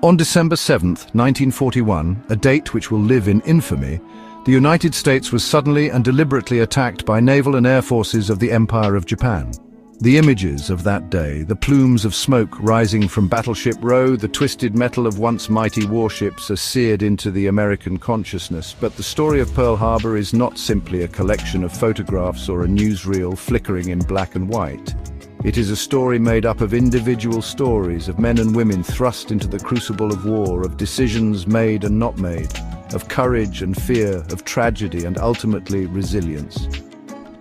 On December 7th, 1941, a date which will live in infamy, the United States was suddenly and deliberately attacked by naval and air forces of the Empire of Japan. The images of that day, the plumes of smoke rising from Battleship Row, the twisted metal of once mighty warships are seared into the American consciousness. But the story of Pearl Harbor is not simply a collection of photographs or a newsreel flickering in black and white. It is a story made up of individual stories of men and women thrust into the crucible of war, of decisions made and not made, of courage and fear, of tragedy and ultimately resilience.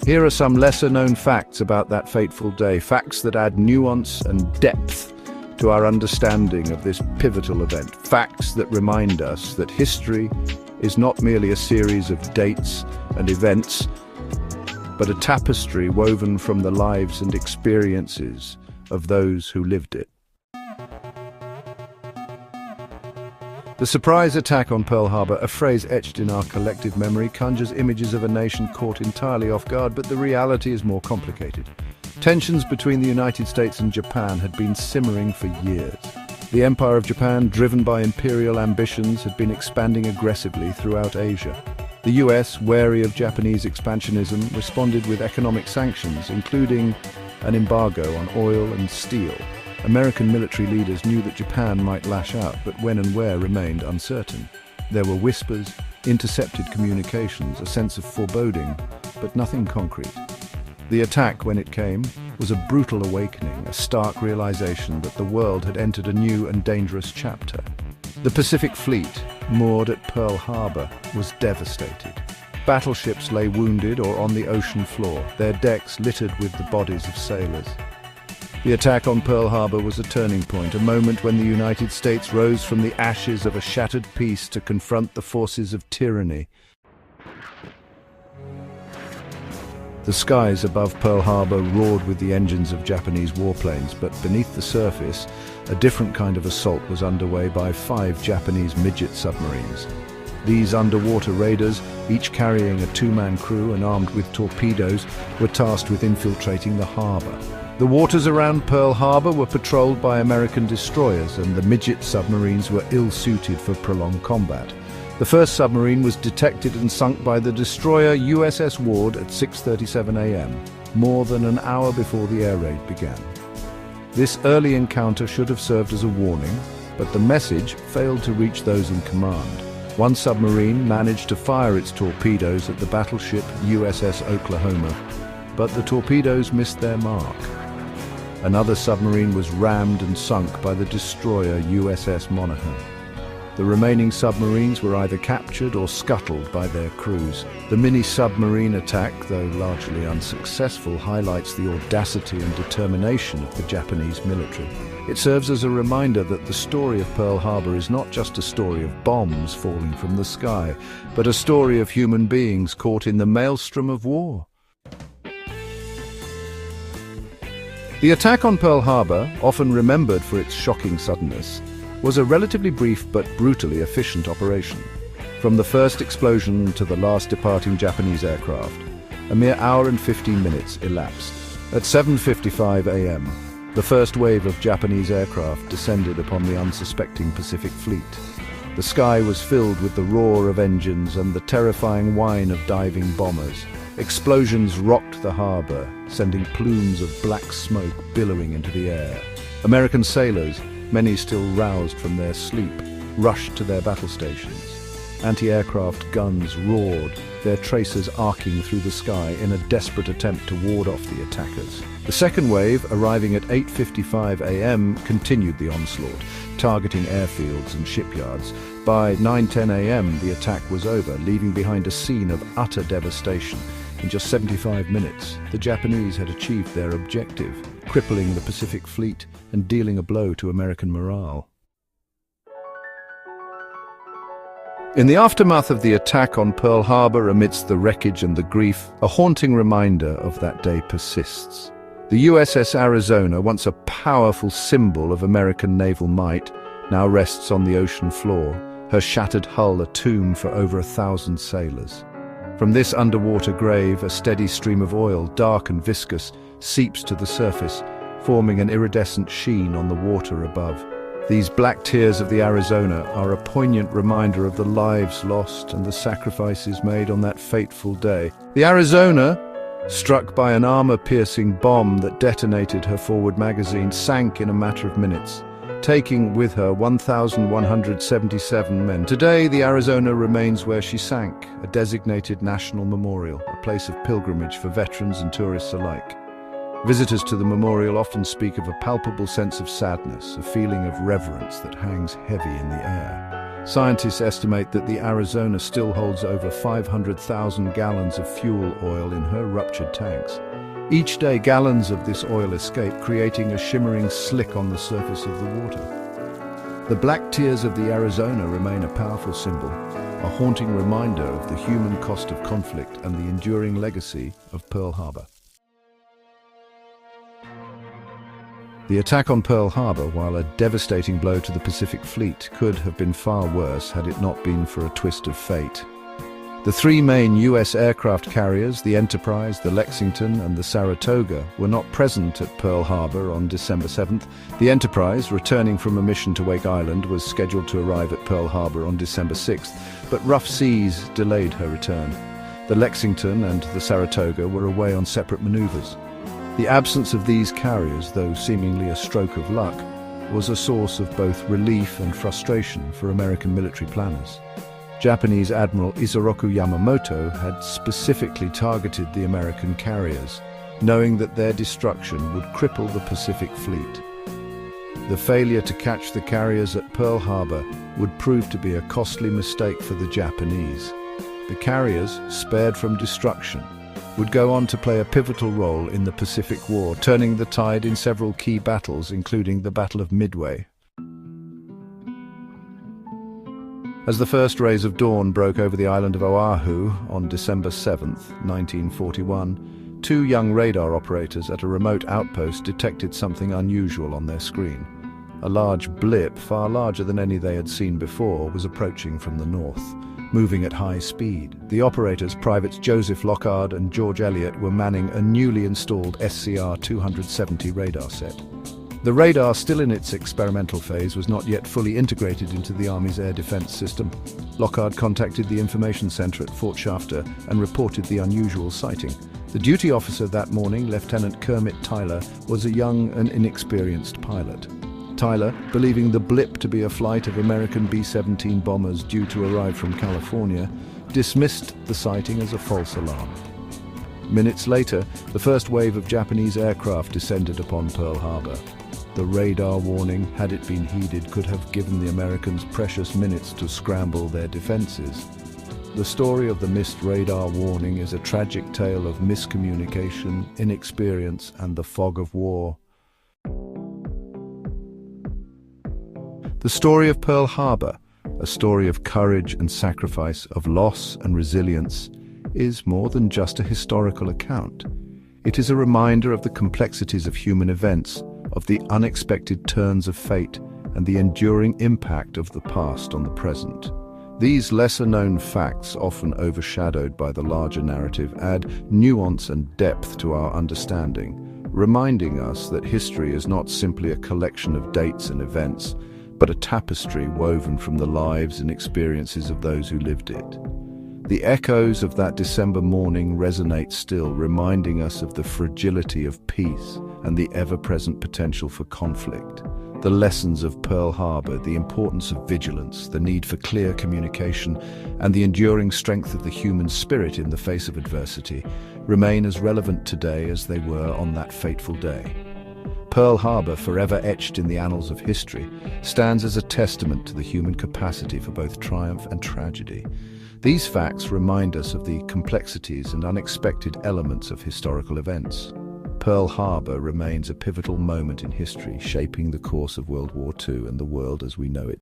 Here are some lesser-known facts about that fateful day, facts that add nuance and depth to our understanding of this pivotal event, facts that remind us that history is not merely a series of dates and events, but a tapestry woven from the lives and experiences of those who lived it. The surprise attack on Pearl Harbor, a phrase etched in our collective memory, conjures images of a nation caught entirely off guard, but the reality is more complicated. Tensions between the United States and Japan had been simmering for years. The Empire of Japan, driven by imperial ambitions, had been expanding aggressively throughout Asia. The US, wary of Japanese expansionism, responded with economic sanctions, including an embargo on oil and steel. American military leaders knew that Japan might lash out, but when and where remained uncertain. There were whispers, intercepted communications, a sense of foreboding, but nothing concrete. The attack, when it came, was a brutal awakening, a stark realization that the world had entered a new and dangerous chapter. The Pacific Fleet, moored at Pearl Harbor, was devastated. Battleships lay wounded or on the ocean floor, their decks littered with the bodies of sailors. The attack on Pearl Harbor was a turning point, a moment when the United States rose from the ashes of a shattered peace to confront the forces of tyranny. The skies above Pearl Harbor roared with the engines of Japanese warplanes, but beneath the surface, a different kind of assault was underway by 5 Japanese midget submarines. These underwater raiders, each carrying a 2-man crew and armed with torpedoes, were tasked with infiltrating the harbor. The waters around Pearl Harbor were patrolled by American destroyers, and the midget submarines were ill-suited for prolonged combat. The first submarine was detected and sunk by the destroyer USS Ward at 6:37 a.m., more than an hour before the air raid began. This early encounter should have served as a warning, but the message failed to reach those in command. One submarine managed to fire its torpedoes at the battleship USS Oklahoma, but the torpedoes missed their mark. Another submarine was rammed and sunk by the destroyer USS Monaghan. The remaining submarines were either captured or scuttled by their crews. The mini-submarine attack, though largely unsuccessful, highlights the audacity and determination of the Japanese military. It serves as a reminder that the story of Pearl Harbor is not just a story of bombs falling from the sky, but a story of human beings caught in the maelstrom of war. The attack on Pearl Harbor, often remembered for its shocking suddenness, was a relatively brief but brutally efficient operation. From the first explosion to the last departing Japanese aircraft, a mere hour and 15 minutes elapsed. At 7:55 a.m., the first wave of Japanese aircraft descended upon the unsuspecting Pacific Fleet. The sky was filled with the roar of engines and the terrifying whine of diving bombers. Explosions rocked the harbor, sending plumes of black smoke billowing into the air. American sailors, many still roused from their sleep, rushed to their battle stations. Anti-aircraft guns roared, their tracers arcing through the sky in a desperate attempt to ward off the attackers. The second wave, arriving at 8:55 a.m., continued the onslaught, targeting airfields and shipyards. By 9:10 a.m., the attack was over, leaving behind a scene of utter devastation. In just 75 minutes, the Japanese had achieved their objective, crippling the Pacific Fleet and dealing a blow to American morale. In the aftermath of the attack on Pearl Harbor, amidst the wreckage and the grief, a haunting reminder of that day persists. The USS Arizona, once a powerful symbol of American naval might, now rests on the ocean floor, her shattered hull a tomb for over 1,000 sailors. From this underwater grave, a steady stream of oil, dark and viscous, seeps to the surface, forming an iridescent sheen on the water above. These black tears of the Arizona are a poignant reminder of the lives lost and the sacrifices made on that fateful day. The Arizona, struck by an armor-piercing bomb that detonated her forward magazine, sank in a matter of minutes, taking with her 1,177 men. Today, the Arizona remains where she sank, a designated national memorial, a place of pilgrimage for veterans and tourists alike. Visitors to the memorial often speak of a palpable sense of sadness, a feeling of reverence that hangs heavy in the air. Scientists estimate that the Arizona still holds over 500,000 gallons of fuel oil in her ruptured tanks. Each day, gallons of this oil escape, creating a shimmering slick on the surface of the water. The black tears of the Arizona remain a powerful symbol, a haunting reminder of the human cost of conflict and the enduring legacy of Pearl Harbor. The attack on Pearl Harbor, while a devastating blow to the Pacific Fleet, could have been far worse had it not been for a twist of fate. The three main U.S. aircraft carriers, the Enterprise, the Lexington, and the Saratoga, were not present at Pearl Harbor on December 7th. The Enterprise, returning from a mission to Wake Island, was scheduled to arrive at Pearl Harbor on December 6th, but rough seas delayed her return. The Lexington and the Saratoga were away on separate maneuvers. The absence of these carriers, though seemingly a stroke of luck, was a source of both relief and frustration for American military planners. Japanese Admiral Isoroku Yamamoto had specifically targeted the American carriers, knowing that their destruction would cripple the Pacific Fleet. The failure to catch the carriers at Pearl Harbor would prove to be a costly mistake for the Japanese. The carriers, spared from destruction, would go on to play a pivotal role in the Pacific War, turning the tide in several key battles, including the Battle of Midway. As the first rays of dawn broke over the island of Oahu on December 7, 1941, two young radar operators at a remote outpost detected something unusual on their screen. A large blip, far larger than any they had seen before, was approaching from the north, moving at high speed. The operators, Privates Joseph Lockard and George Elliott, were manning a newly installed SCR-270 radar set. The radar, still in its experimental phase, was not yet fully integrated into the Army's air defense system. Lockard contacted the information center at Fort Shafter and reported the unusual sighting. The duty officer that morning, Lieutenant Kermit Tyler, was a young and inexperienced pilot. Tyler, believing the blip to be a flight of American B-17 bombers due to arrive from California, dismissed the sighting as a false alarm. Minutes later, the first wave of Japanese aircraft descended upon Pearl Harbor. The radar warning, had it been heeded, could have given the Americans precious minutes to scramble their defenses. The story of the missed radar warning is a tragic tale of miscommunication, inexperience, and the fog of war. The story of Pearl Harbor, a story of courage and sacrifice, of loss and resilience, is more than just a historical account. It is a reminder of the complexities of human events, of the unexpected turns of fate, and the enduring impact of the past on the present. These lesser-known facts, often overshadowed by the larger narrative, add nuance and depth to our understanding, reminding us that history is not simply a collection of dates and events, but a tapestry woven from the lives and experiences of those who lived it. The echoes of that December morning resonate still, reminding us of the fragility of peace and the ever-present potential for conflict. The lessons of Pearl Harbor, the importance of vigilance, the need for clear communication, and the enduring strength of the human spirit in the face of adversity remain as relevant today as they were on that fateful day. Pearl Harbor, forever etched in the annals of history, stands as a testament to the human capacity for both triumph and tragedy. These facts remind us of the complexities and unexpected elements of historical events. Pearl Harbor remains a pivotal moment in history, shaping the course of World War II and the world as we know it